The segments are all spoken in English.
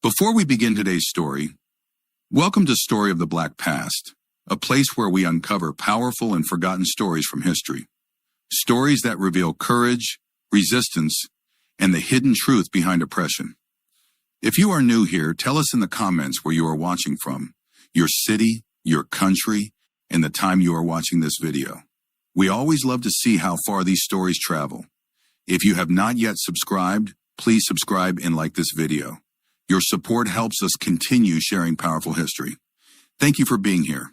Before we begin today's story, welcome to Story of the Black Past, a place where we uncover powerful and forgotten stories from history. Stories that reveal courage, resistance, and the hidden truth behind oppression. If you are new here, tell us in the comments where you are watching from, your city, your country, and the time you are watching this video. We always love to see how far these stories travel. If you have not yet subscribed, please subscribe and like this video. Your support helps us continue sharing powerful history. Thank you for being here.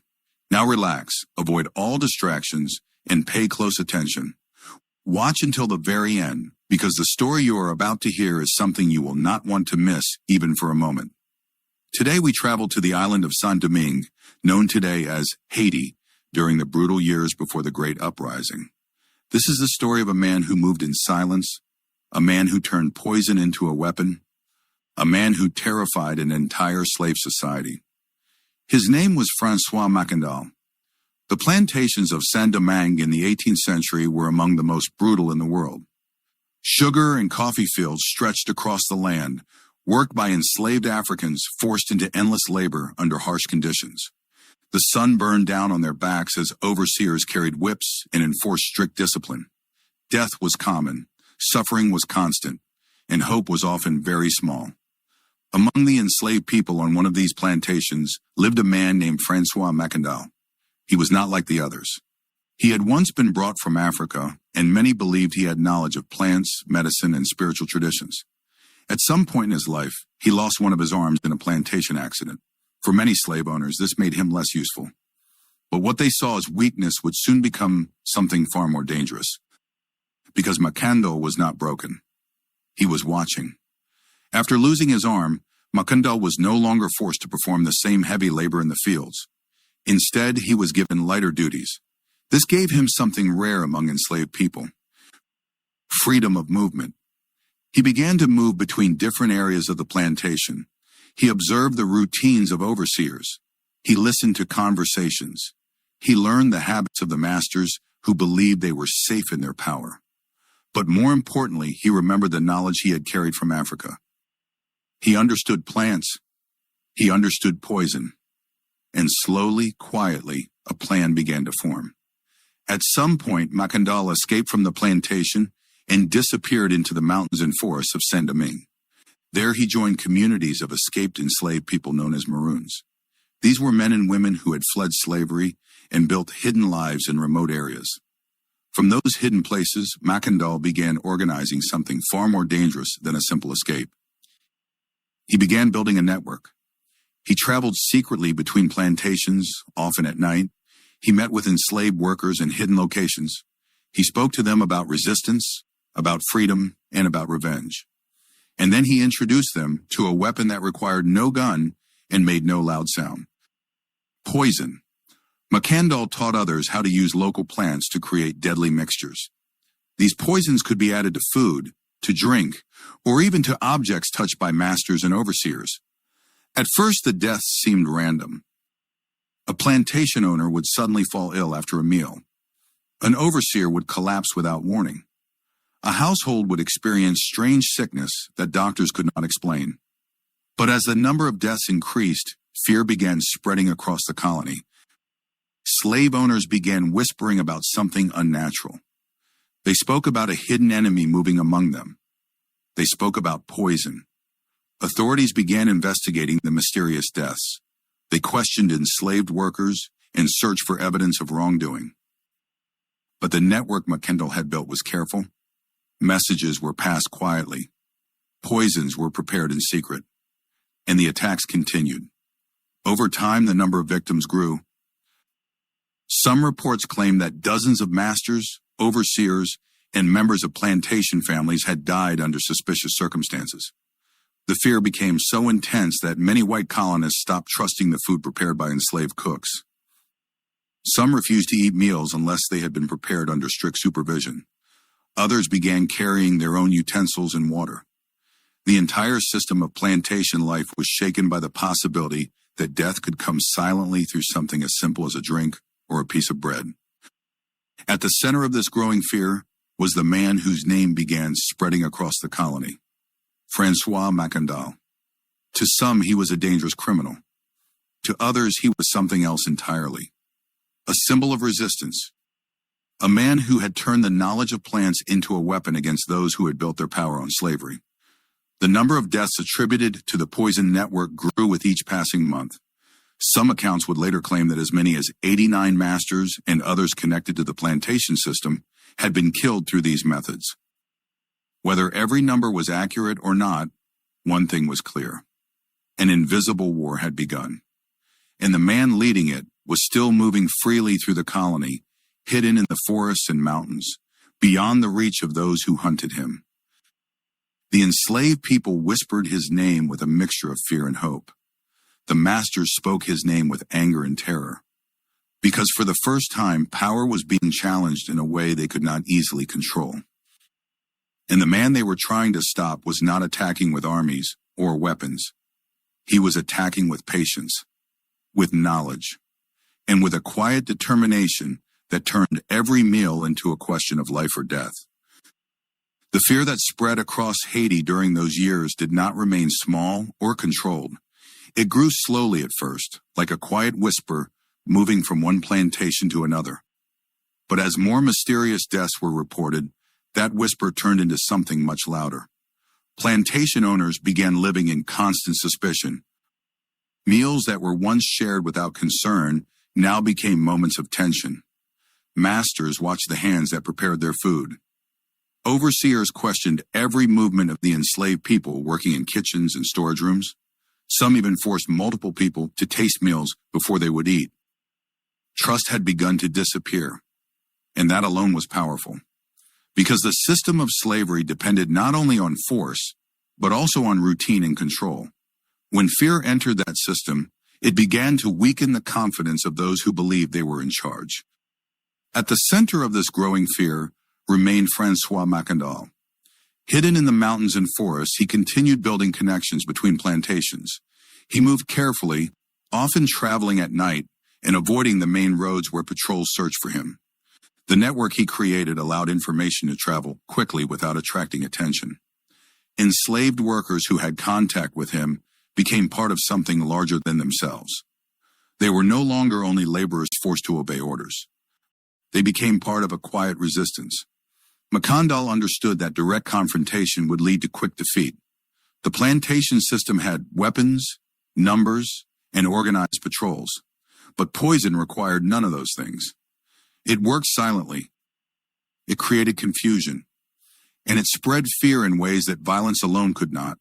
Now relax, avoid all distractions, and pay close attention. Watch until the very end, because the story you are about to hear is something you will not want to miss even for a moment. Today we travel to the island of Saint-Domingue, known today as Haiti, during the brutal years before the Great Uprising. This is the story of a man who moved in silence, a man who turned poison into a weapon, a man who terrified an entire slave society. His name was Francois Mackandal. The plantations of Saint-Domingue in the 18th century were among the most brutal in the world. Sugar and coffee fields stretched across the land, worked by enslaved Africans forced into endless labor under harsh conditions. The sun burned down on their backs as overseers carried whips and enforced strict discipline. Death was common, suffering was constant, and hope was often very small. Among the enslaved people on one of these plantations lived a man named Francois Mackandal. He was not like the others. He had once been brought from Africa, and many believed he had knowledge of plants, medicine, and spiritual traditions. At some point in his life, he lost one of his arms in a plantation accident. For many slave owners, this made him less useful. But what they saw as weakness would soon become something far more dangerous. Because Mackandal was not broken. He was watching. After losing his arm, Mackandal was no longer forced to perform the same heavy labor in the fields. Instead, he was given lighter duties. This gave him something rare among enslaved people: freedom of movement. He began to move between different areas of the plantation. He observed the routines of overseers. He listened to conversations. He learned the habits of the masters who believed they were safe in their power. But more importantly, he remembered the knowledge he had carried from Africa. He understood plants. He understood poison. And slowly, quietly, a plan began to form. At some point, Mackandal escaped from the plantation and disappeared into the mountains and forests of Saint-Domingue. There he joined communities of escaped enslaved people known as Maroons. These were men and women who had fled slavery and built hidden lives in remote areas. From those hidden places, Mackandal began organizing something far more dangerous than a simple escape. He began building a network. He traveled secretly between plantations, often at night. He met with enslaved workers in hidden locations. He spoke to them about resistance, about freedom, and about revenge. And then he introduced them to a weapon that required no gun and made no loud sound: poison. Mackandal taught others how to use local plants to create deadly mixtures. These poisons could be added to food, to drink, or even to objects touched by masters and overseers. At first, the deaths seemed random. A plantation owner would suddenly fall ill after a meal. An overseer would collapse without warning. A household would experience strange sickness that doctors could not explain. But as the number of deaths increased, fear began spreading across the colony. Slave owners began whispering about something unnatural. They spoke about a hidden enemy moving among them. They spoke about poison. Authorities began investigating the mysterious deaths. They questioned enslaved workers and searched for evidence of wrongdoing. But the network Mackandal had built was careful. Messages were passed quietly. Poisons were prepared in secret. And the attacks continued. Over time, the number of victims grew. Some reports claim that dozens of masters, overseers, and members of plantation families had died under suspicious circumstances. The fear became so intense that many white colonists stopped trusting the food prepared by enslaved cooks. Some refused to eat meals unless they had been prepared under strict supervision. Others began carrying their own utensils and water. The entire system of plantation life was shaken by the possibility that death could come silently through something as simple as a drink or a piece of bread. At the center of this growing fear was the man whose name began spreading across the colony: Francois Mackandal. To some, he was a dangerous criminal. To others, he was something else entirely. A symbol of resistance. A man who had turned the knowledge of plants into a weapon against those who had built their power on slavery. The number of deaths attributed to the poison network grew with each passing month. Some accounts would later claim that as many as 89 masters and others connected to the plantation system had been killed through these methods. Whether every number was accurate or not, one thing was clear. An invisible war had begun, and the man leading it was still moving freely through the colony, hidden in the forests and mountains, beyond the reach of those who hunted him. The enslaved people whispered his name with a mixture of fear and hope. The masters spoke his name with anger and terror, because for the first time, power was being challenged in a way they could not easily control. And the man they were trying to stop was not attacking with armies or weapons. He was attacking with patience, with knowledge, and with a quiet determination that turned every meal into a question of life or death. The fear that spread across Haiti during those years did not remain small or controlled. It grew slowly at first, like a quiet whisper moving from one plantation to another. But as more mysterious deaths were reported, that whisper turned into something much louder. Plantation owners began living in constant suspicion. Meals that were once shared without concern now became moments of tension. Masters watched the hands that prepared their food. Overseers questioned every movement of the enslaved people working in kitchens and storage rooms. Some even forced multiple people to taste meals before they would eat. Trust had begun to disappear, and that alone was powerful, because the system of slavery depended not only on force, but also on routine and control. When fear entered that system, it began to weaken the confidence of those who believed they were in charge. At the center of this growing fear remained Francois Macandal. Hidden in the mountains and forests, he continued building connections between plantations. He moved carefully, often traveling at night and avoiding the main roads where patrols searched for him. The network he created allowed information to travel quickly without attracting attention. Enslaved workers who had contact with him became part of something larger than themselves. They were no longer only laborers forced to obey orders. They became part of a quiet resistance. Macandal understood that direct confrontation would lead to quick defeat. The plantation system had weapons, numbers, and organized patrols, but poison required none of those things. It worked silently. It created confusion, and it spread fear in ways that violence alone could not.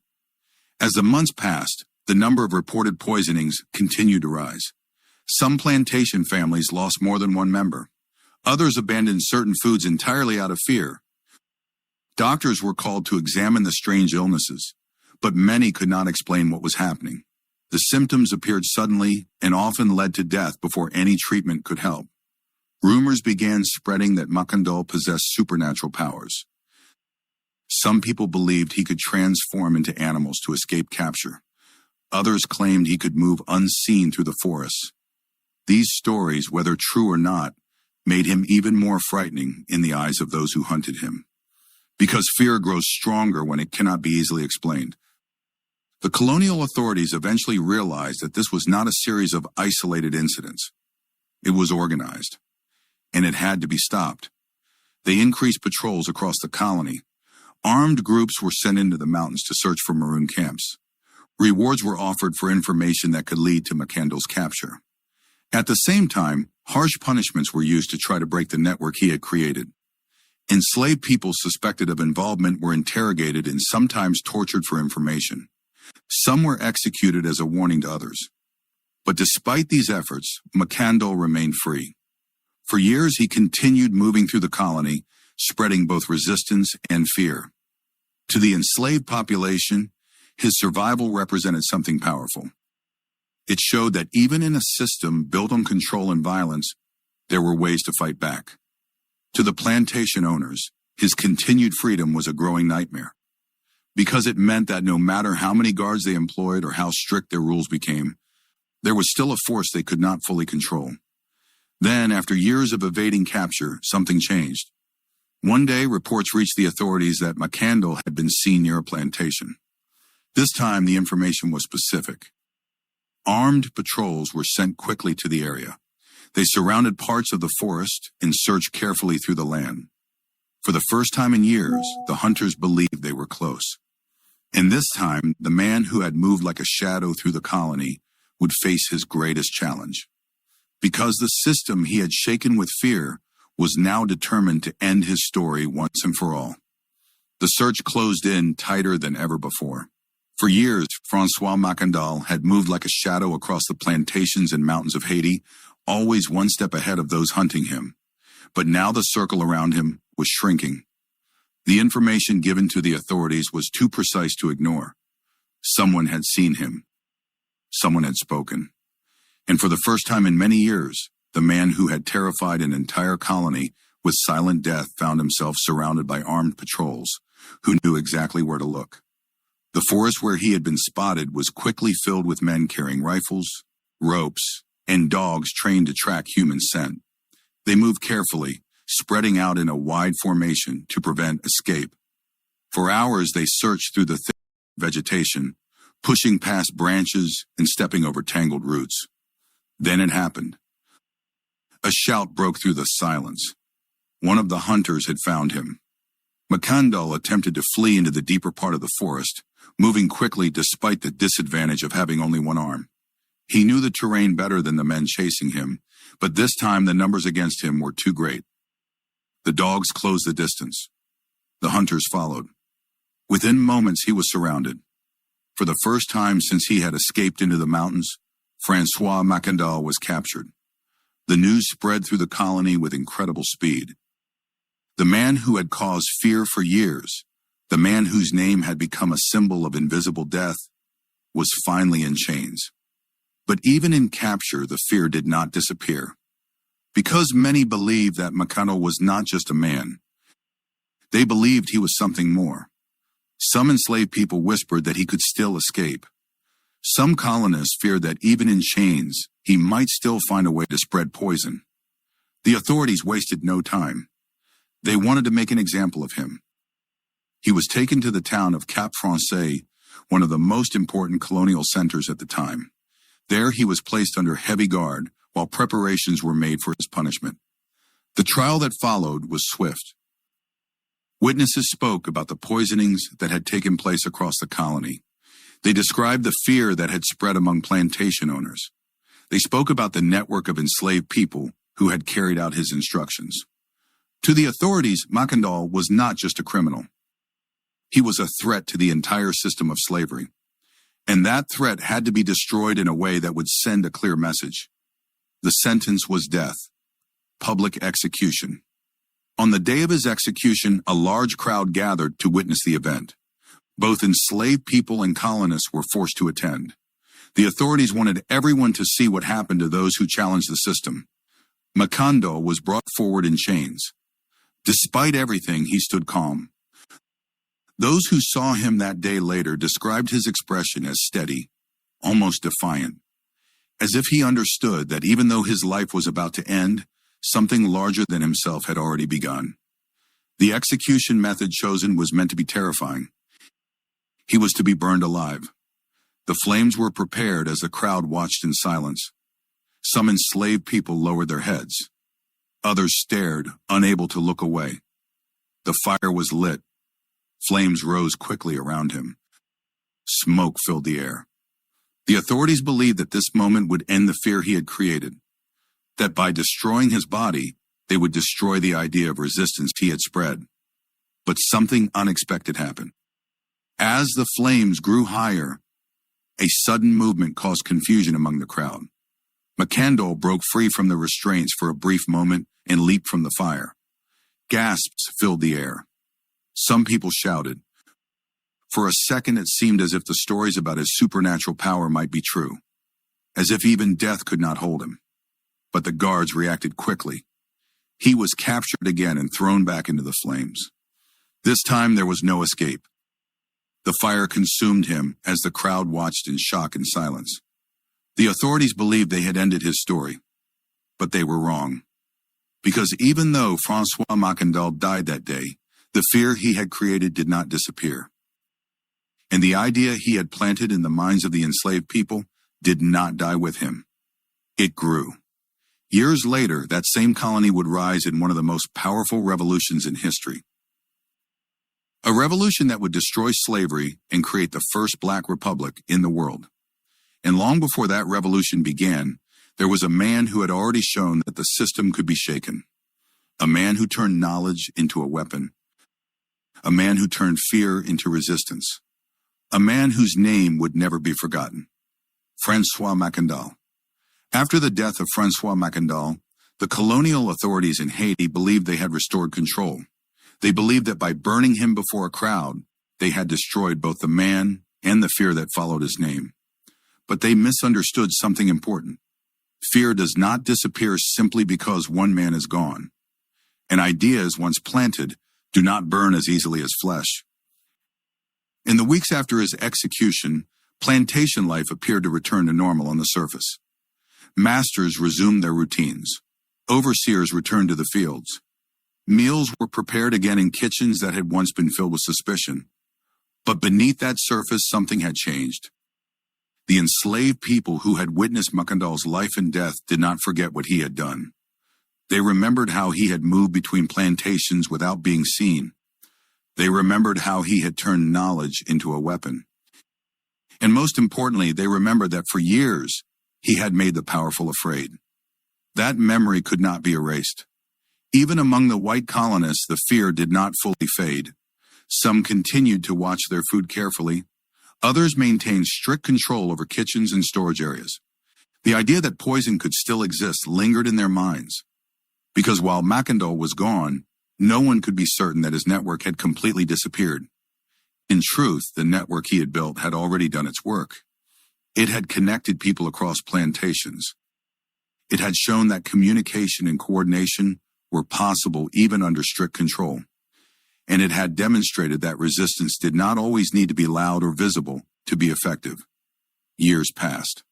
As the months passed, the number of reported poisonings continued to rise. Some plantation families lost more than one member. Others abandoned certain foods entirely out of fear. Doctors were called to examine the strange illnesses, but many could not explain what was happening. The symptoms appeared suddenly and often led to death before any treatment could help. Rumors began spreading that Macandal possessed supernatural powers. Some people believed he could transform into animals to escape capture. Others claimed he could move unseen through the forests. These stories, whether true or not, made him even more frightening in the eyes of those who hunted him. Because fear grows stronger when it cannot be easily explained. The colonial authorities eventually realized that this was not a series of isolated incidents. It was organized, and it had to be stopped. They increased patrols across the colony. Armed groups were sent into the mountains to search for maroon camps. Rewards were offered for information that could lead to Macandal's capture. At the same time, harsh punishments were used to try to break the network he had created. Enslaved people suspected of involvement were interrogated and sometimes tortured for information. Some were executed as a warning to others. But despite these efforts, Macandal remained free. For years, he continued moving through the colony, spreading both resistance and fear. To the enslaved population, his survival represented something powerful. It showed that even in a system built on control and violence, there were ways to fight back. To the plantation owners, his continued freedom was a growing nightmare, because it meant that no matter how many guards they employed or how strict their rules became, there was still a force they could not fully control. Then, after years of evading capture, something changed. One day, reports reached the authorities that Macandal had been seen near a plantation. This time, the information was specific. Armed patrols were sent quickly to the area. They surrounded parts of the forest and searched carefully through the land. For the first time in years, the hunters believed they were close. And this time, the man who had moved like a shadow through the colony would face his greatest challenge. Because the system he had shaken with fear was now determined to end his story once and for all. The search closed in tighter than ever before. For years, Francois Macandal had moved like a shadow across the plantations and mountains of Haiti, always one step ahead of those hunting him. But now the circle around him was shrinking. The information given to the authorities was too precise to ignore. Someone had seen him. Someone had spoken. And for the first time in many years, the man who had terrified an entire colony with silent death found himself surrounded by armed patrols who knew exactly where to look. The forest where he had been spotted was quickly filled with men carrying rifles, ropes, and dogs trained to track human scent. They moved carefully, spreading out in a wide formation to prevent escape. For hours they searched through the thick vegetation, pushing past branches and stepping over tangled roots. Then it happened. A shout broke through the silence. One of the hunters had found him. Macandal attempted to flee into the deeper part of the forest, moving quickly despite the disadvantage of having only one arm. He knew the terrain better than the men chasing him, but this time the numbers against him were too great. The dogs closed the distance. The hunters followed. Within moments he was surrounded. For the first time since he had escaped into the mountains, Francois Macandal was captured. The news spread through the colony with incredible speed. The man who had caused fear for years, the man whose name had become a symbol of invisible death, was finally in chains. But even in capture, the fear did not disappear. Because many believed that Macandal was not just a man. They believed he was something more. Some enslaved people whispered that he could still escape. Some colonists feared that even in chains, he might still find a way to spread poison. The authorities wasted no time. They wanted to make an example of him. He was taken to the town of Cap Français, one of the most important colonial centers at the time. There he was placed under heavy guard while preparations were made for his punishment. The trial that followed was swift. Witnesses spoke about the poisonings that had taken place across the colony. They described the fear that had spread among plantation owners. They spoke about the network of enslaved people who had carried out his instructions. To the authorities, Macandal was not just a criminal. He was a threat to the entire system of slavery. And that threat had to be destroyed in a way that would send a clear message. The sentence was death, public execution. On the day of his execution, a large crowd gathered to witness the event. Both enslaved people and colonists were forced to attend. The authorities wanted everyone to see what happened to those who challenged the system. Macandal was brought forward in chains. Despite everything, he stood calm. Those who saw him that day later described his expression as steady, almost defiant, as if he understood that even though his life was about to end, something larger than himself had already begun. The execution method chosen was meant to be terrifying. He was to be burned alive. The flames were prepared as the crowd watched in silence. Some enslaved people lowered their heads. Others stared, unable to look away. The fire was lit. Flames rose quickly around him. Smoke filled the air. The authorities believed that this moment would end the fear he had created, that by destroying his body, they would destroy the idea of resistance he had spread. But something unexpected happened. As the flames grew higher, a sudden movement caused confusion among the crowd. Macandal broke free from the restraints for a brief moment and leaped from the fire. Gasps filled the air. Some people shouted. For a second, it seemed as if the stories about his supernatural power might be true, as if even death could not hold him. But the guards reacted quickly. He was captured again and thrown back into the flames. This time there was no escape. The fire consumed him as the crowd watched in shock and silence. The authorities believed they had ended his story, but they were wrong. Because even though Francois Macandal died that day, the fear he had created did not disappear. And the idea he had planted in the minds of the enslaved people did not die with him. It grew. Years later, that same colony would rise in one of the most powerful revolutions in history. A revolution that would destroy slavery and create the first Black republic in the world. And long before that revolution began, there was a man who had already shown that the system could be shaken. A man who turned knowledge into a weapon. A man who turned fear into resistance. A man whose name would never be forgotten. François Mackandal. After the death of François Mackandal, the colonial authorities in Haiti believed they had restored control. They believed that by burning him before a crowd, they had destroyed both the man and the fear that followed his name. But they misunderstood something important. Fear does not disappear simply because one man is gone. And ideas, once planted, do not burn as easily as flesh. In the weeks after his execution, plantation life appeared to return to normal on the surface. Masters resumed their routines. Overseers returned to the fields. Meals were prepared again in kitchens that had once been filled with suspicion. But beneath that surface, something had changed. The enslaved people who had witnessed Mackandal's life and death did not forget what he had done. They remembered how he had moved between plantations without being seen. They remembered how he had turned knowledge into a weapon. And most importantly, they remembered that for years, he had made the powerful afraid. That memory could not be erased. Even among the white colonists, the fear did not fully fade. Some continued to watch their food carefully. Others maintained strict control over kitchens and storage areas. The idea that poison could still exist lingered in their minds. Because while Mackandal was gone, no one could be certain that his network had completely disappeared. In truth, the network he had built had already done its work. It had connected people across plantations. It had shown that communication and coordination were possible even under strict control. And it had demonstrated that resistance did not always need to be loud or visible to be effective. Years passed.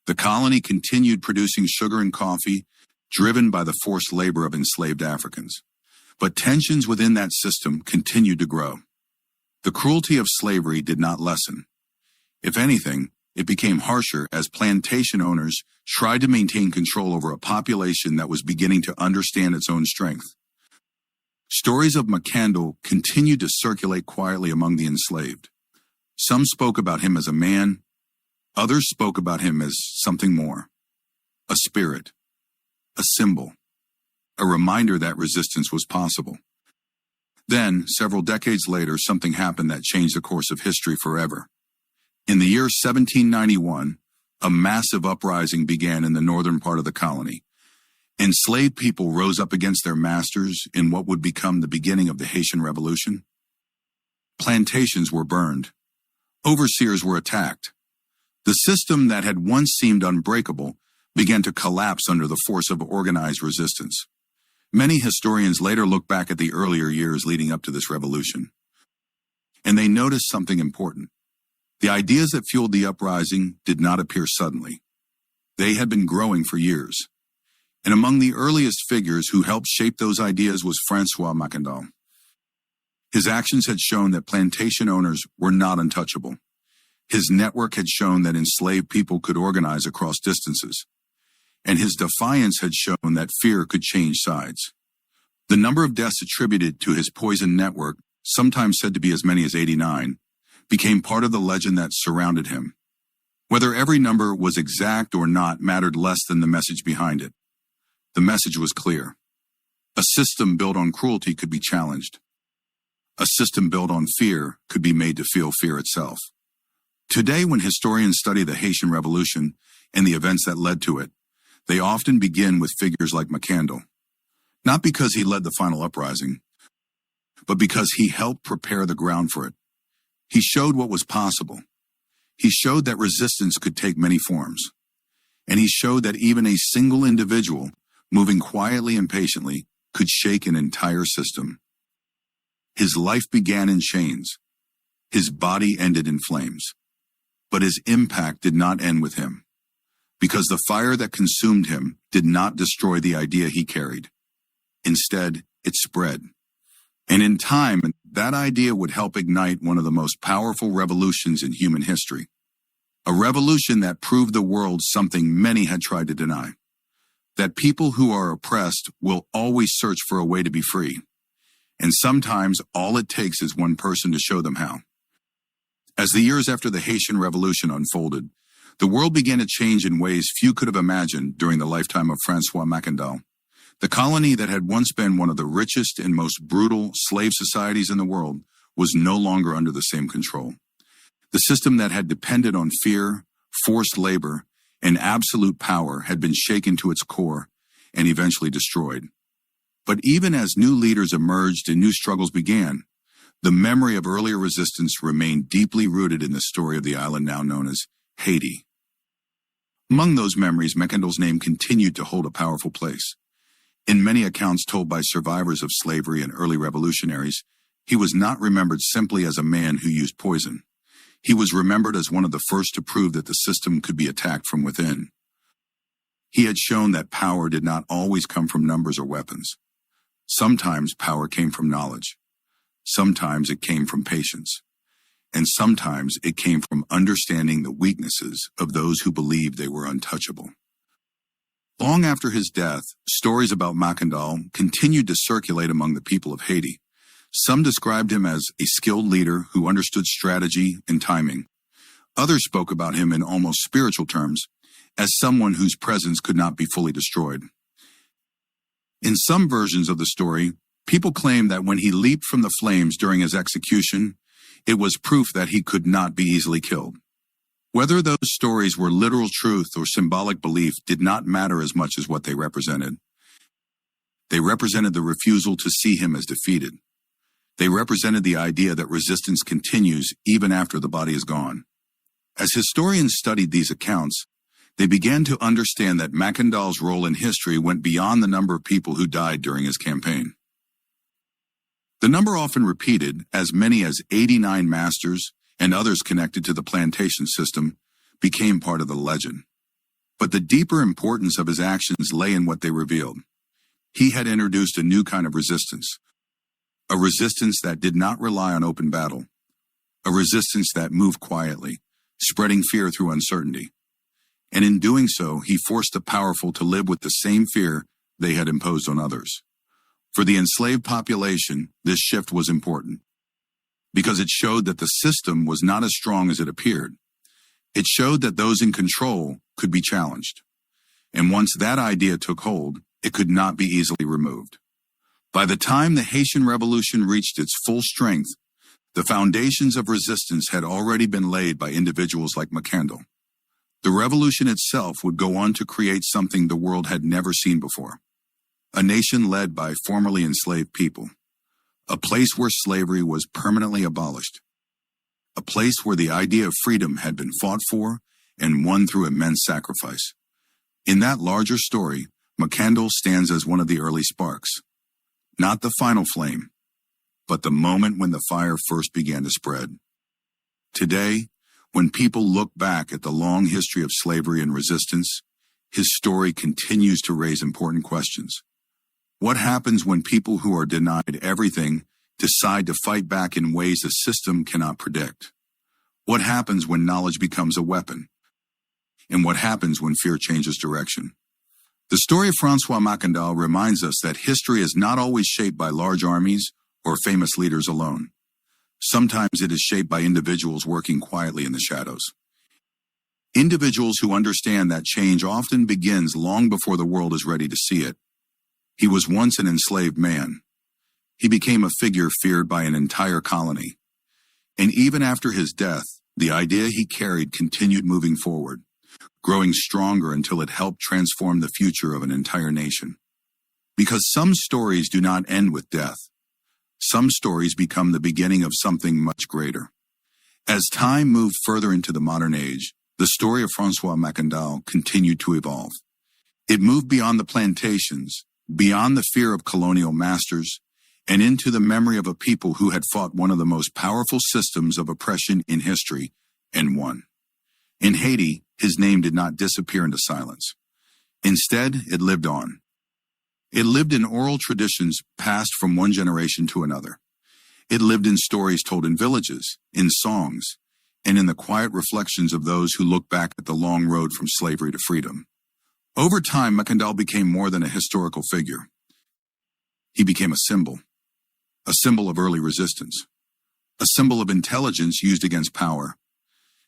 The colony continued producing sugar and coffee, driven by the forced labor of enslaved Africans. But tensions within that system continued to grow. The cruelty of slavery did not lessen. If anything, it became harsher as plantation owners tried to maintain control over a population that was beginning to understand its own strength. Stories of Mackandal continued to circulate quietly among the enslaved. Some spoke about him as a man. Others spoke about him as something more. A spirit. A symbol. A reminder that resistance was possible. Then, several decades later, something happened that changed the course of history forever. In the year 1791, a massive uprising began in the northern part of the colony. Enslaved people rose up against their masters in what would become the beginning of the Haitian Revolution. Plantations were burned. Overseers were attacked. The system that had once seemed unbreakable began to collapse under the force of organized resistance. Many historians later look back at the earlier years leading up to this revolution, and they noticed something important. The ideas that fueled the uprising did not appear suddenly. They had been growing for years. And among the earliest figures who helped shape those ideas was François Mackandal. His actions had shown that plantation owners were not untouchable. His network had shown that enslaved people could organize across distances. And his defiance had shown that fear could change sides. The number of deaths attributed to his poison network, sometimes said to be as many as 89, became part of the legend that surrounded him. Whether every number was exact or not mattered less than the message behind it. The message was clear. A system built on cruelty could be challenged. A system built on fear could be made to feel fear itself. Today, when historians study the Haitian Revolution and the events that led to it, they often begin with figures like Mackandal. Not because he led the final uprising, but because he helped prepare the ground for it. He showed what was possible. He showed that resistance could take many forms. And he showed that even a single individual, moving quietly and patiently, could shake an entire system. His life began in chains. His body ended in flames. But his impact did not end with him, because the fire that consumed him did not destroy the idea he carried. Instead, it spread. And in time, that idea would help ignite one of the most powerful revolutions in human history. A revolution that proved the world something many had tried to deny: that people who are oppressed will always search for a way to be free. And sometimes all it takes is one person to show them how. As the years after the Haitian Revolution unfolded, the world began to change in ways few could have imagined during the lifetime of François Mackandal. The colony that had once been one of the richest and most brutal slave societies in the world was no longer under the same control. The system that had depended on fear, forced labor, and absolute power had been shaken to its core and eventually destroyed. But even as new leaders emerged and new struggles began, the memory of earlier resistance remained deeply rooted in the story of the island now known as Haiti. Among those memories, Mackandal's name continued to hold a powerful place. In many accounts told by survivors of slavery and early revolutionaries, he was not remembered simply as a man who used poison. He was remembered as one of the first to prove that the system could be attacked from within. He had shown that power did not always come from numbers or weapons. Sometimes power came from knowledge. Sometimes it came from patience. And sometimes it came from understanding the weaknesses of those who believed they were untouchable. Long after his death, stories about Mackandal continued to circulate among the people of Haiti. Some described him as a skilled leader who understood strategy and timing. Others spoke about him in almost spiritual terms, as someone whose presence could not be fully destroyed. In some versions of the story, people claim that when he leaped from the flames during his execution, it was proof that he could not be easily killed. Whether those stories were literal truth or symbolic belief did not matter as much as what they represented. They represented the refusal to see him as defeated. They represented the idea that resistance continues even after the body is gone. As historians studied these accounts, they began to understand that Mackandal's role in history went beyond the number of people who died during his campaign. The number often repeated, as many as 89 masters and others connected to the plantation system, became part of the legend. But the deeper importance of his actions lay in what they revealed. He had introduced a new kind of resistance, a resistance that did not rely on open battle, a resistance that moved quietly, spreading fear through uncertainty. And in doing so, he forced the powerful to live with the same fear they had imposed on others. For the enslaved population, this shift was important, because it showed that the system was not as strong as it appeared. It showed that those in control could be challenged. And once that idea took hold, it could not be easily removed. By the time the Haitian Revolution reached its full strength, the foundations of resistance had already been laid by individuals like Mackandal. The revolution itself would go on to create something the world had never seen before: a nation led by formerly enslaved people, a place where slavery was permanently abolished, a place where the idea of freedom had been fought for and won through immense sacrifice. In that larger story, Mackandal stands as one of the early sparks, not the final flame, but the moment when the fire first began to spread. Today, when people look back at the long history of slavery and resistance, his story continues to raise important questions. What happens when people who are denied everything decide to fight back in ways the system cannot predict? What happens when knowledge becomes a weapon? And what happens when fear changes direction? The story of François Mackandal reminds us that history is not always shaped by large armies or famous leaders alone. Sometimes it is shaped by individuals working quietly in the shadows. Individuals who understand that change often begins long before the world is ready to see it. He was once an enslaved man. He became a figure feared by an entire colony. And even after his death, the idea he carried continued moving forward, growing stronger until it helped transform the future of an entire nation. Because some stories do not end with death. Some stories become the beginning of something much greater. As time moved further into the modern age, the story of François Mackandal continued to evolve. It moved beyond the plantations, beyond the fear of colonial masters, and into the memory of a people who had fought one of the most powerful systems of oppression in history and won. In Haiti, his name did not disappear into silence. Instead, it lived on. It lived in oral traditions passed from one generation to another. It lived in stories told in villages, in songs, and in the quiet reflections of those who look back at the long road from slavery to freedom. Over time, Mackandal became more than a historical figure. He became a symbol of early resistance, a symbol of intelligence used against power,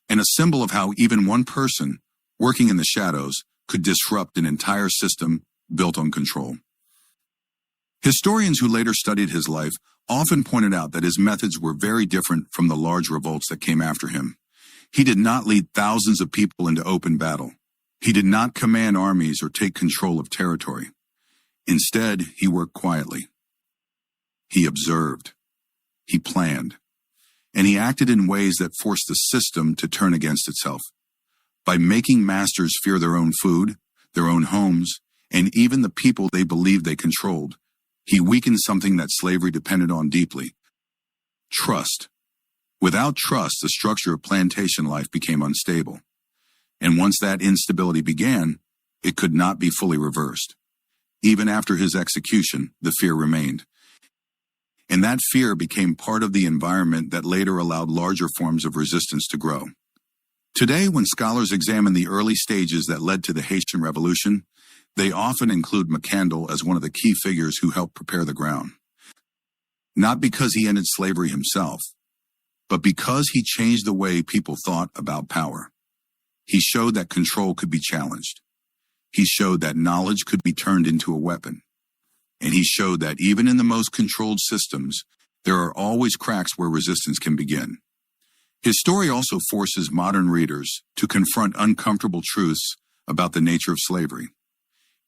and a symbol of how even one person, working in the shadows, could disrupt an entire system built on control. Historians who later studied his life often pointed out that his methods were very different from the large revolts that came after him. He did not lead thousands of people into open battle. He did not command armies or take control of territory. Instead, he worked quietly. He observed. He planned. And he acted in ways that forced the system to turn against itself. By making masters fear their own food, their own homes, and even the people they believed they controlled, he weakened something that slavery depended on deeply: trust. Without trust, the structure of plantation life became unstable. And once that instability began, it could not be fully reversed. Even after his execution, the fear remained. And that fear became part of the environment that later allowed larger forms of resistance to grow. Today, when scholars examine the early stages that led to the Haitian Revolution, they often include Mackandal as one of the key figures who helped prepare the ground. Not because he ended slavery himself, but because he changed the way people thought about power. He showed that control could be challenged. He showed that knowledge could be turned into a weapon. And he showed that even in the most controlled systems, there are always cracks where resistance can begin. His story also forces modern readers to confront uncomfortable truths about the nature of slavery.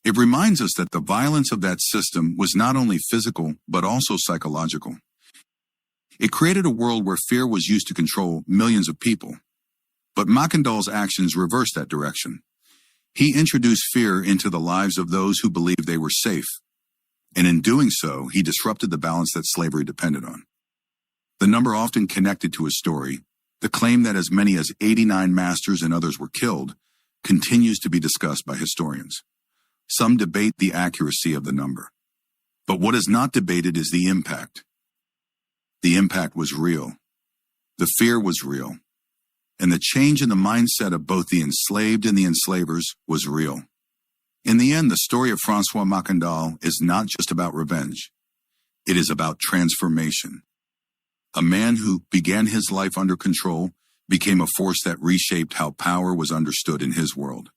It reminds us that the violence of that system was not only physical, but also psychological. It created a world where fear was used to control millions of people. But Mackandal's actions reversed that direction. He introduced fear into the lives of those who believed they were safe. And in doing so, he disrupted the balance that slavery depended on. The number often connected to his story, the claim that as many as 89 masters and others were killed, continues to be discussed by historians. Some debate the accuracy of the number. But what is not debated is the impact. The impact was real. The fear was real. And the change in the mindset of both the enslaved and the enslavers was real. In the end, the story of Francois Mackandal is not just about revenge. It is about transformation. A man who began his life under control became a force that reshaped how power was understood in his world.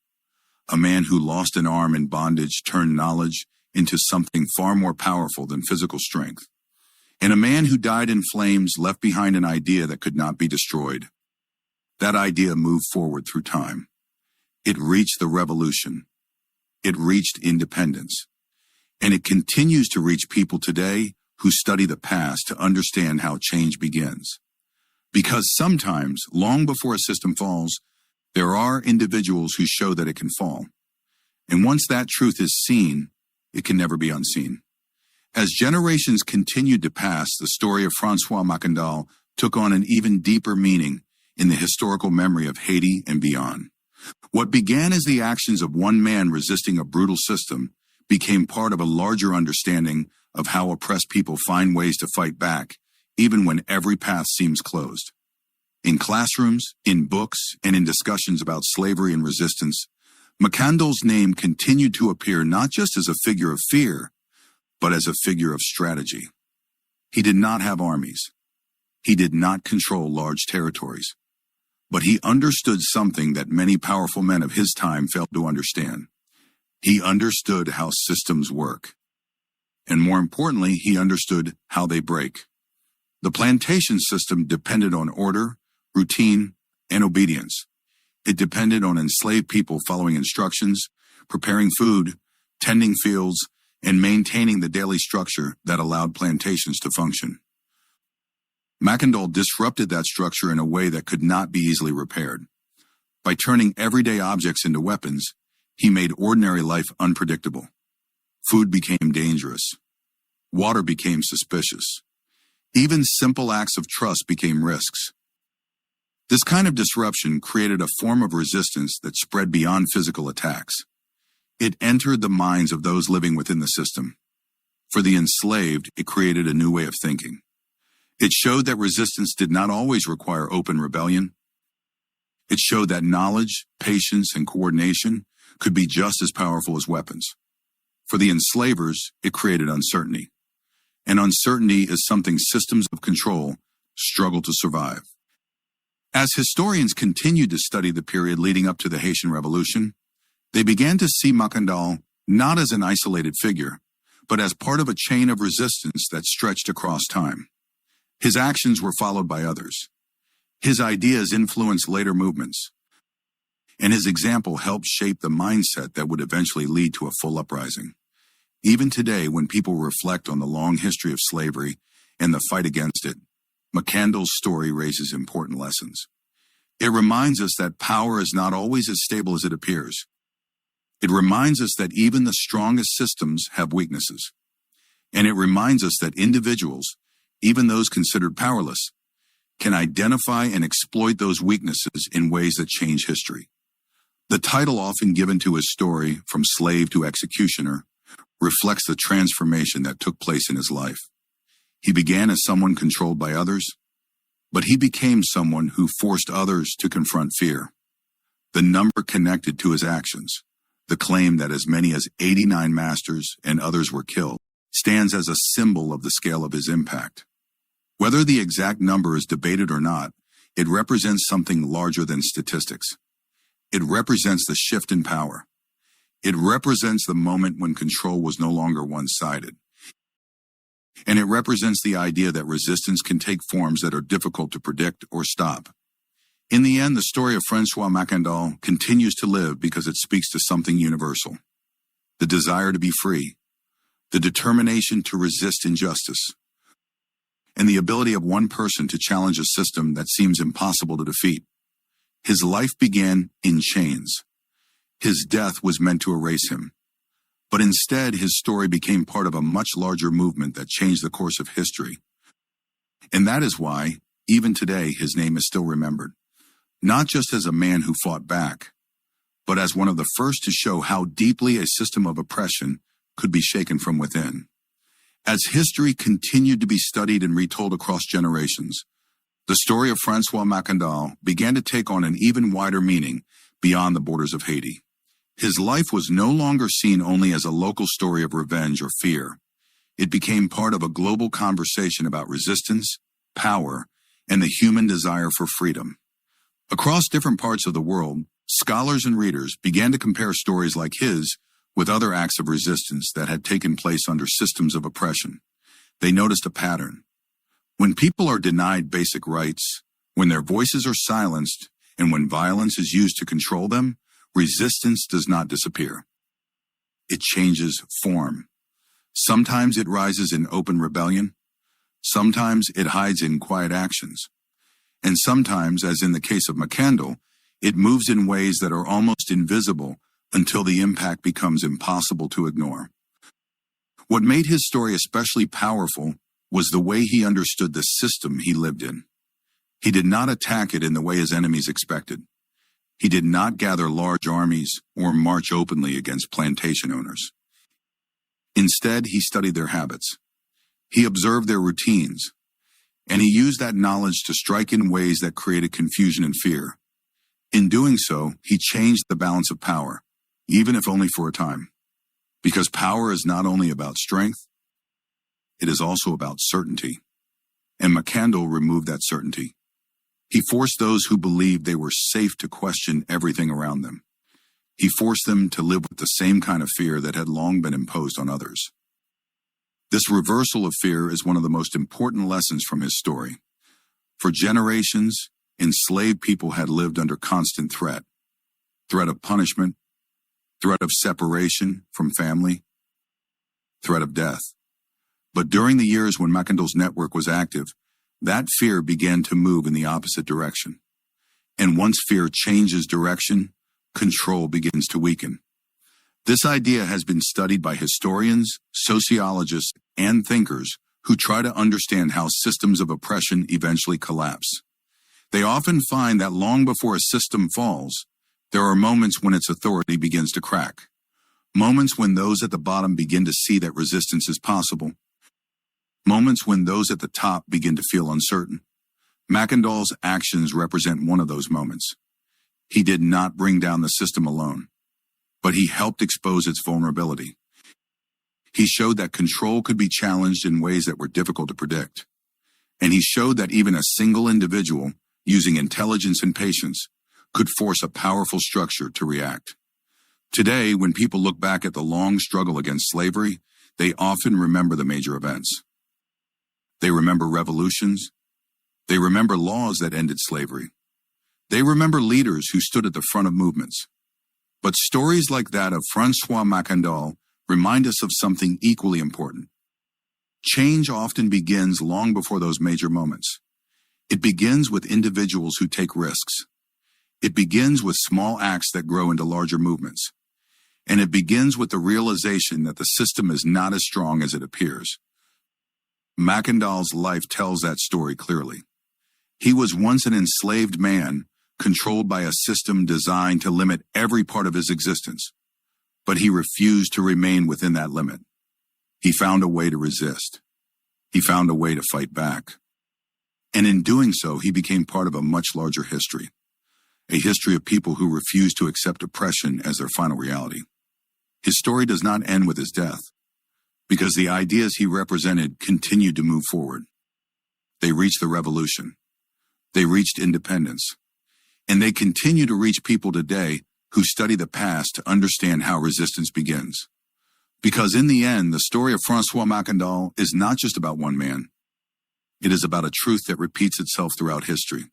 A man who lost an arm in bondage turned knowledge into something far more powerful than physical strength. And a man who died in flames left behind an idea that could not be destroyed. That idea moved forward through time. It reached the revolution. It reached independence. And it continues to reach people today who study the past to understand how change begins. Because sometimes, long before a system falls, there are individuals who show that it can fall. And once that truth is seen, it can never be unseen. As generations continued to pass, the story of Francois Mackandal took on an even deeper meaning in the historical memory of Haiti and beyond. What began as the actions of one man resisting a brutal system became part of a larger understanding of how oppressed people find ways to fight back, even when every path seems closed. In classrooms, in books, and in discussions about slavery and resistance, Mackandal's name continued to appear not just as a figure of fear, but as a figure of strategy. He did not have armies. He did not control large territories. But he understood something that many powerful men of his time failed to understand. He understood how systems work. And more importantly, he understood how they break. The plantation system depended on order, routine, and obedience. It depended on enslaved people following instructions, preparing food, tending fields, and maintaining the daily structure that allowed plantations to function. Mackandal disrupted that structure in a way that could not be easily repaired. By turning everyday objects into weapons, he made ordinary life unpredictable. Food became dangerous. Water became suspicious. Even simple acts of trust became risks. This kind of disruption created a form of resistance that spread beyond physical attacks. It entered the minds of those living within the system. For the enslaved, it created a new way of thinking. It showed that resistance did not always require open rebellion. It showed that knowledge, patience, and coordination could be just as powerful as weapons. For the enslavers, it created uncertainty. And uncertainty is something systems of control struggle to survive. As historians continued to study the period leading up to the Haitian Revolution, they began to see Mackandal not as an isolated figure, but as part of a chain of resistance that stretched across time. His actions were followed by others. His ideas influenced later movements, and his example helped shape the mindset that would eventually lead to a full uprising. Even today, when people reflect on the long history of slavery and the fight against it, Mackandal's story raises important lessons. It reminds us that power is not always as stable as it appears. It reminds us that even the strongest systems have weaknesses. And it reminds us that individuals, even those considered powerless, can identify and exploit those weaknesses in ways that change history. The title often given to his story, From Slave to Executioner, reflects the transformation that took place in his life. He began as someone controlled by others, but he became someone who forced others to confront fear. The number connected to his actions, the claim that as many as 89 masters and others were killed, stands as a symbol of the scale of his impact. Whether the exact number is debated or not, it represents something larger than statistics. It represents the shift in power. It represents the moment when control was no longer one-sided. And it represents the idea that resistance can take forms that are difficult to predict or stop. In the end, the story of François Mackandal continues to live because it speaks to something universal: the desire to be free, the determination to resist injustice, and the ability of one person to challenge a system that seems impossible to defeat. His life began in chains. His death was meant to erase him. But instead, his story became part of a much larger movement that changed the course of history. And that is why, even today, his name is still remembered, not just as a man who fought back, but as one of the first to show how deeply a system of oppression could be shaken from within. As history continued to be studied and retold across generations, the story of François Mackandal began to take on an even wider meaning beyond the borders of Haiti. His life was no longer seen only as a local story of revenge or fear. It became part of a global conversation about resistance, power, and the human desire for freedom. Across different parts of the world, scholars and readers began to compare stories like his with other acts of resistance that had taken place under systems of oppression. They noticed a pattern. When people are denied basic rights, when their voices are silenced, and when violence is used to control them, resistance does not disappear. It changes form. Sometimes it rises in open rebellion. Sometimes it hides in quiet actions. And sometimes, as in the case of Mackandal, it moves in ways that are almost invisible until the impact becomes impossible to ignore. What made his story especially powerful was the way he understood the system he lived in. He did not attack it in the way his enemies expected. He did not gather large armies or march openly against plantation owners. Instead, he studied their habits. He observed their routines, and he used that knowledge to strike in ways that created confusion and fear. In doing so, he changed the balance of power, even if only for a time. Because power is not only about strength, it is also about certainty. And Mackandal removed that certainty. He forced those who believed they were safe to question everything around them. He forced them to live with the same kind of fear that had long been imposed on others. This reversal of fear is one of the most important lessons from his story. For generations, enslaved people had lived under constant threat of punishment, threat of separation from family, threat of death. But during the years when Mackandal's network was active, that fear began to move in the opposite direction. And once fear changes direction, control begins to weaken. This idea has been studied by historians, sociologists, and thinkers who try to understand how systems of oppression eventually collapse. They often find that long before a system falls, there are moments when its authority begins to crack. Moments when those at the bottom begin to see that resistance is possible. moments when those at the top begin to feel uncertain. Mackendall's actions represent one of those moments. He did not bring down the system alone, but he helped expose its vulnerability. He showed that control could be challenged in ways that were difficult to predict. And he showed that even a single individual, using intelligence and patience, could force a powerful structure to react. Today, when people look back at the long struggle against slavery, they often remember the major events. They remember revolutions. They remember laws that ended slavery. They remember leaders who stood at the front of movements. But stories like that of Francois Mackendall remind us of something equally important. Change often begins long before those major moments. It begins with individuals who take risks. It begins with small acts that grow into larger movements. And it begins with the realization that the system is not as strong as it appears. Mackendall's life tells that story clearly. He was once an enslaved man, controlled by a system designed to limit every part of his existence. But he refused to remain within that limit. He found a way to resist. He found a way to fight back. And in doing so, he became part of a much larger history. A history of people who refused to accept oppression as their final reality. His story does not end with his death, because the ideas he represented continued to move forward. They reached the revolution. They reached independence. And they continue to reach people today who study the past to understand how resistance begins. Because in the end, the story of Francois Mackendall is not just about one man. It is about a truth that repeats itself throughout history.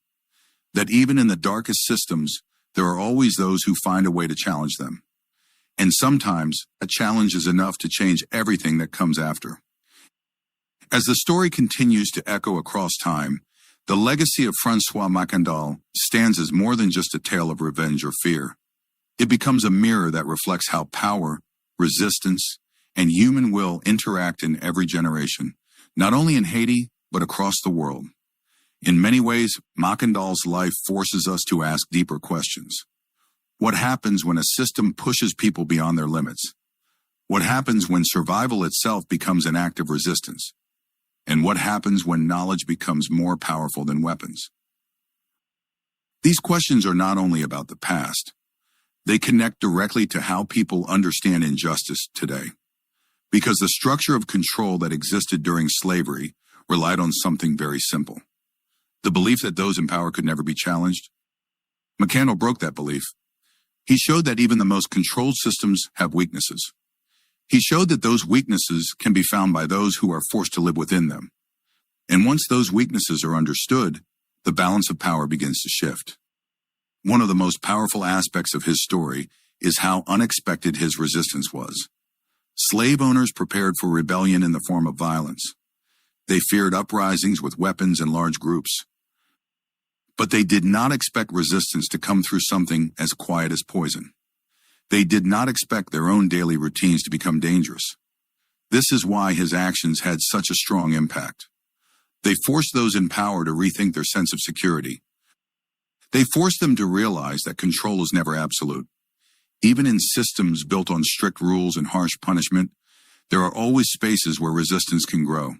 That even in the darkest systems, there are always those who find a way to challenge them. And sometimes, a challenge is enough to change everything that comes after. As the story continues to echo across time, the legacy of Francois Mackendall stands as more than just a tale of revenge or fear. It becomes a mirror that reflects how power, resistance, and human will interact in every generation, not only in Haiti, but across the world. In many ways, Mackendall's life forces us to ask deeper questions. What happens when a system pushes people beyond their limits? What happens when survival itself becomes an act of resistance? And what happens when knowledge becomes more powerful than weapons? These questions are not only about the past. They connect directly to how people understand injustice today. Because the structure of control that existed during slavery relied on something very simple. The belief that those in power could never be challenged. Mackendall broke that belief. He showed that even the most controlled systems have weaknesses. He showed that those weaknesses can be found by those who are forced to live within them. And once those weaknesses are understood, the balance of power begins to shift. One of the most powerful aspects of his story is how unexpected his resistance was. Slave owners prepared for rebellion in the form of violence. They feared uprisings with weapons and large groups. But they did not expect resistance to come through something as quiet as poison. They did not expect their own daily routines to become dangerous. This is why his actions had such a strong impact. They forced those in power to rethink their sense of security. They forced them to realize that control is never absolute. Even in systems built on strict rules and harsh punishment, there are always spaces where resistance can grow.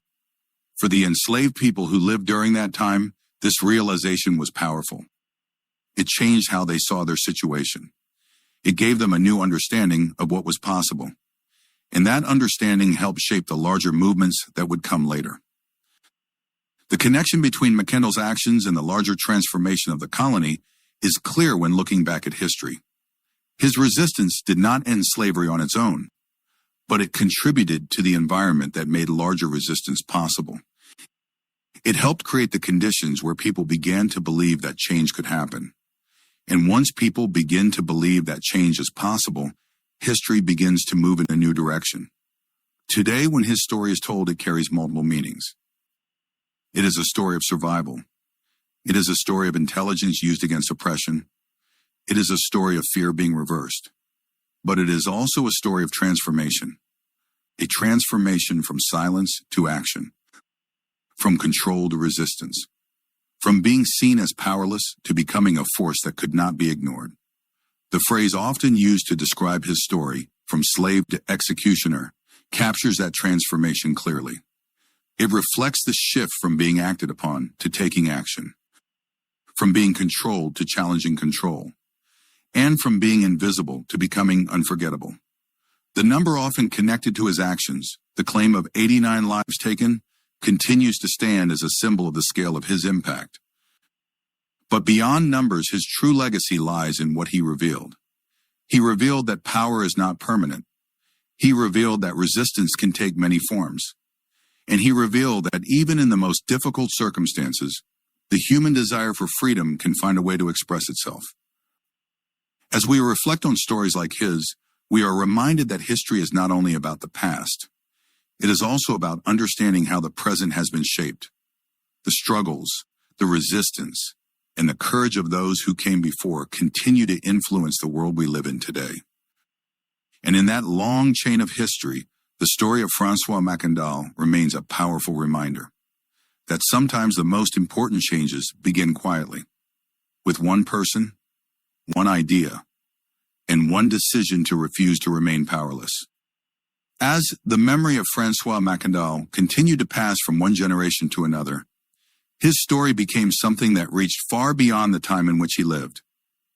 For the enslaved people who lived during that time, this realization was powerful. It changed how they saw their situation. It gave them a new understanding of what was possible. And that understanding helped shape the larger movements that would come later. The connection between Mackendall's actions and the larger transformation of the colony is clear when looking back at history. His resistance did not end slavery on its own, but it contributed to the environment that made larger resistance possible. It helped create the conditions where people began to believe that change could happen. And once people begin to believe that change is possible, history begins to move in a new direction. Today, when his story is told, it carries multiple meanings. It is a story of survival. It is a story of intelligence used against oppression. It is a story of fear being reversed. But it is also a story of transformation. A transformation from silence to action. From control to resistance. From being seen as powerless to becoming a force that could not be ignored. The phrase often used to describe his story, from slave to executioner, captures that transformation clearly. It reflects the shift from being acted upon to taking action, from being controlled to challenging control, and from being invisible to becoming unforgettable. The number often connected to his actions, the claim of 89 lives taken, continues to stand as a symbol of the scale of his impact. But beyond numbers, his true legacy lies in what he revealed. He revealed that power is not permanent. He revealed that resistance can take many forms. And he revealed that even in the most difficult circumstances, the human desire for freedom can find a way to express itself. As we reflect on stories like his, we are reminded that history is not only about the past. It is also about understanding how the present has been shaped. The struggles, the resistance, and the courage of those who came before continue to influence the world we live in today. And in that long chain of history, the story of Francois Mackandal remains a powerful reminder that sometimes the most important changes begin quietly, with one person, one idea, and one decision to refuse to remain powerless. As the memory of Francois Mackandal continued to pass from one generation to another, his story became something that reached far beyond the time in which he lived.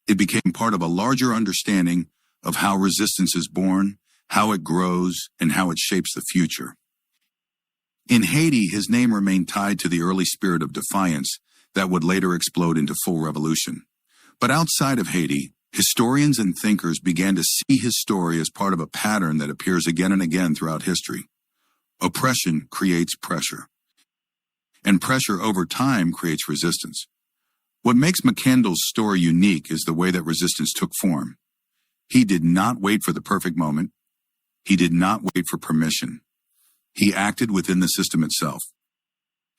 It became part of a larger understanding of how resistance is born, how it grows, and how it shapes the future. In Haiti, his name remained tied to the early spirit of defiance that would later explode into full revolution. But outside of Haiti, historians and thinkers began to see his story as part of a pattern that appears again and again throughout history. Oppression creates pressure, and pressure over time creates resistance. What makes Mackandal's story unique is the way that resistance took form. He did not wait for the perfect moment. He did not wait for permission. He acted within the system itself.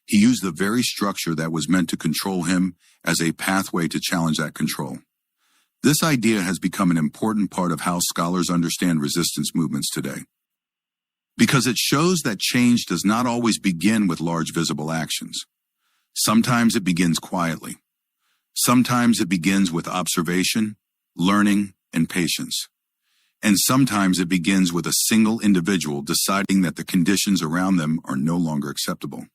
He used the very structure that was meant to control him as a pathway to challenge that control. This idea has become an important part of how scholars understand resistance movements today, because it shows that change does not always begin with large visible actions. Sometimes it begins quietly. Sometimes it begins with observation, learning, and patience. And sometimes it begins with a single individual deciding that the conditions around them are no longer acceptable.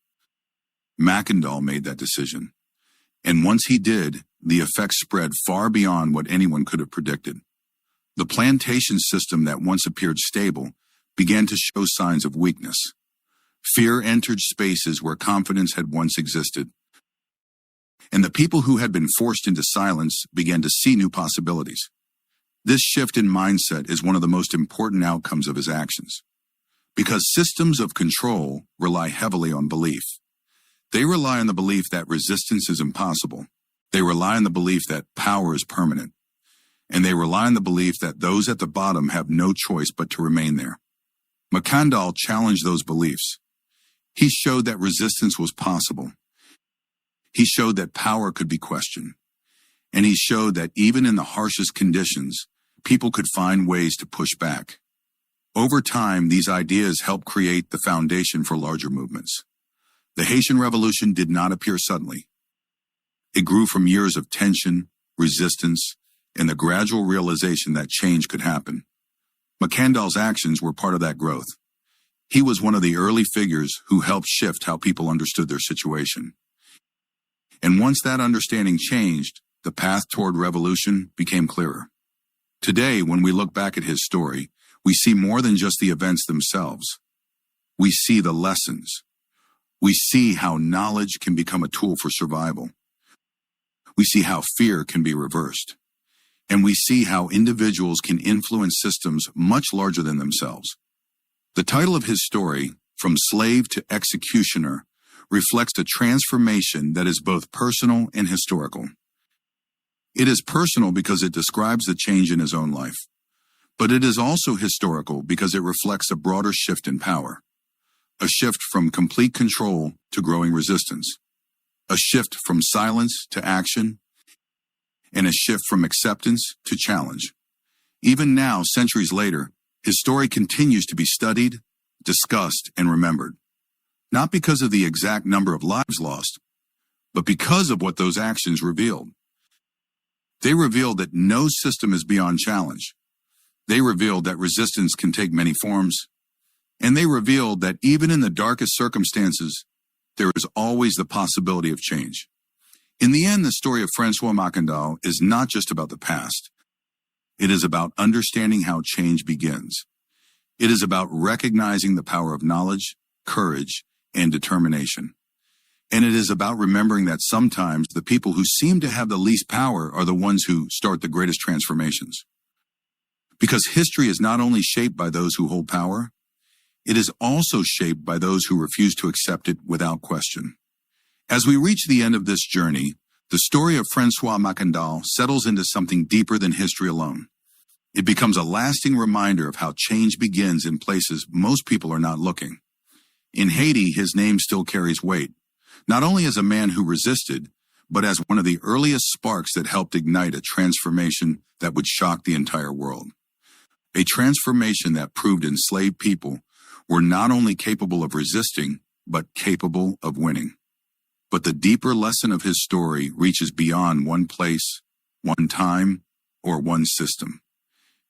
Mackandal made that decision. And once he did, the effects spread far beyond what anyone could have predicted. The plantation system that once appeared stable began to show signs of weakness. Fear entered spaces where confidence had once existed. And the people who had been forced into silence began to see new possibilities. This shift in mindset is one of the most important outcomes of his actions, because systems of control rely heavily on belief. They rely on the belief that resistance is impossible. They rely on the belief that power is permanent. And they rely on the belief that those at the bottom have no choice but to remain there. Mackandal challenged those beliefs. He showed that resistance was possible. He showed that power could be questioned. And he showed that even in the harshest conditions, people could find ways to push back. Over time, these ideas helped create the foundation for larger movements. The Haitian Revolution did not appear suddenly. It grew from years of tension, resistance, and the gradual realization that change could happen. Mackandal's actions were part of that growth. He was one of the early figures who helped shift how people understood their situation. And once that understanding changed, the path toward revolution became clearer. Today, when we look back at his story, we see more than just the events themselves. We see the lessons. We see how knowledge can become a tool for survival. We see how fear can be reversed. And we see how individuals can influence systems much larger than themselves. The title of his story, From Slave to Executioner, reflects a transformation that is both personal and historical. It is personal because it describes the change in his own life, but it is also historical because it reflects a broader shift in power, a shift from complete control to growing resistance, a shift from silence to action, and a shift from acceptance to challenge. Even now, centuries later, his story continues to be studied, discussed, and remembered, not because of the exact number of lives lost, but because of what those actions revealed. They revealed that no system is beyond challenge. They revealed that resistance can take many forms. And they revealed that even in the darkest circumstances, there is always the possibility of change. In the end, the story of Francois Mackandal is not just about the past. It is about understanding how change begins. It is about recognizing the power of knowledge, courage, and determination. And it is about remembering that sometimes the people who seem to have the least power are the ones who start the greatest transformations. Because history is not only shaped by those who hold power, it is also shaped by those who refuse to accept it without question. As we reach the end of this journey, the story of Francois Mackandal settles into something deeper than history alone. It becomes a lasting reminder of how change begins in places most people are not looking. In Haiti, his name still carries weight, not only as a man who resisted, but as one of the earliest sparks that helped ignite a transformation that would shock the entire world. A transformation that proved enslaved people were not only capable of resisting, but capable of winning. But the deeper lesson of his story reaches beyond one place, one time, or one system.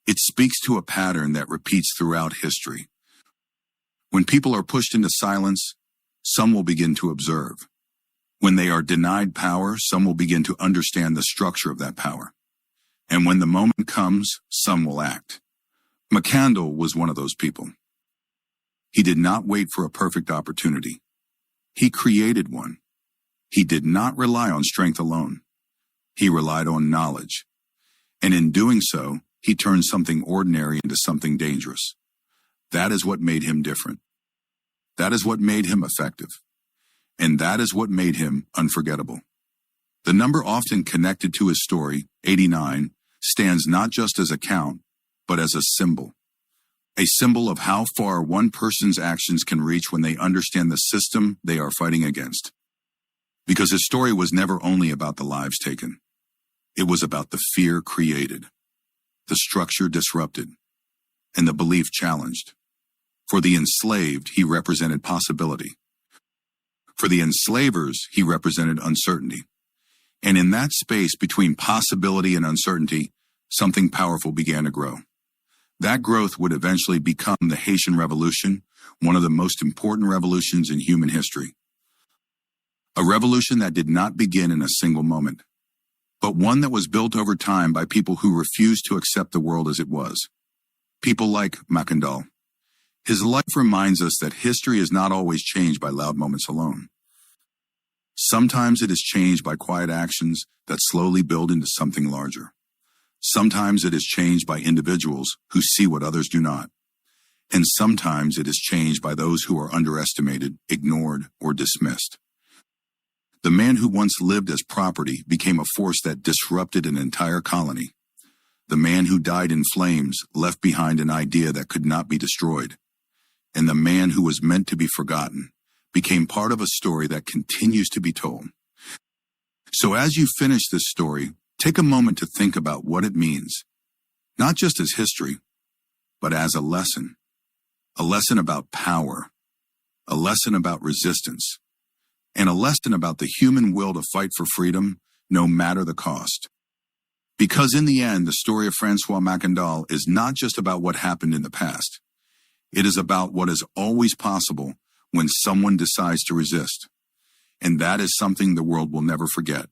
It speaks to a pattern that repeats throughout history. When people are pushed into silence, some will begin to observe. When they are denied power, some will begin to understand the structure of that power. And when the moment comes, some will act. Mackandal was one of those people. He did not wait for a perfect opportunity. He created one. He did not rely on strength alone. He relied on knowledge. And in doing so, he turned something ordinary into something dangerous. That is what made him different. That is what made him effective. And that is what made him unforgettable. The number often connected to his story, 89, stands not just as a count, but as a symbol. A symbol of how far one person's actions can reach when they understand the system they are fighting against. Because his story was never only about the lives taken. It was about the fear created, the structure disrupted, and the belief challenged. For the enslaved, he represented possibility. For the enslavers, he represented uncertainty. And in that space between possibility and uncertainty, something powerful began to grow. That growth would eventually become the Haitian Revolution, one of the most important revolutions in human history. A revolution that did not begin in a single moment, but one that was built over time by people who refused to accept the world as it was. People like Mackandal. His life reminds us that history is not always changed by loud moments alone. Sometimes it is changed by quiet actions that slowly build into something larger. Sometimes it is changed by individuals who see what others do not. And sometimes it is changed by those who are underestimated, ignored, or dismissed. The man who once lived as property became a force that disrupted an entire colony. The man who died in flames left behind an idea that could not be destroyed. And the man who was meant to be forgotten became part of a story that continues to be told. So as you finish this story, take a moment to think about what it means, not just as history, but as a lesson about power, a lesson about resistance, and a lesson about the human will to fight for freedom, no matter the cost. Because in the end, the story of Francois Mackandal is not just about what happened in the past. It is about what is always possible when someone decides to resist. And that is something the world will never forget.